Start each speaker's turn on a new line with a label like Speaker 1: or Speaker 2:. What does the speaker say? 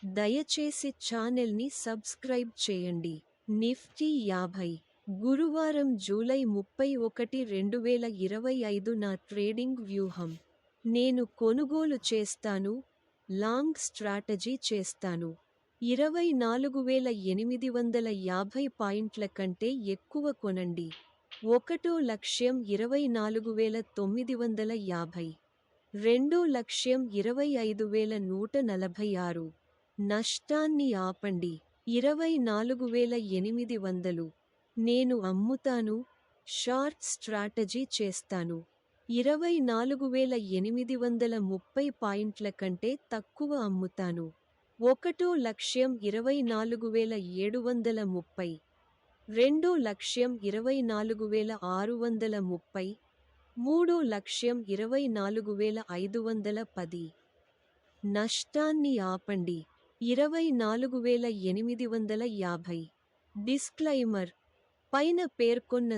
Speaker 1: దయచేసి ఛానల్ని సబ్స్క్రైబ్ చేయండి. నిఫ్టీ 50 గురువారం జూలై 31, 2025 నా ట్రేడింగ్ వ్యూహం. నేను కొనుగోలు చేస్తాను, లాంగ్ స్ట్రాటజీ చేస్తాను. 24,850 పాయింట్ల కంటే ఎక్కువ కొనండి. 1,24,950. 2,25,146. నష్టాన్ని ఆపండి. 24,800. నేను అమ్ముతాను, షార్ట్ స్ట్రాటజీ చేస్తాను. 24,830 పాయింట్ల కంటే తక్కువ అమ్ముతాను. 1,24,730. 2,24,630. 3,24,510. నష్టాన్ని ఆపండి. 24,850. డిస్క్లైమర్: పైన పేర్కొన్న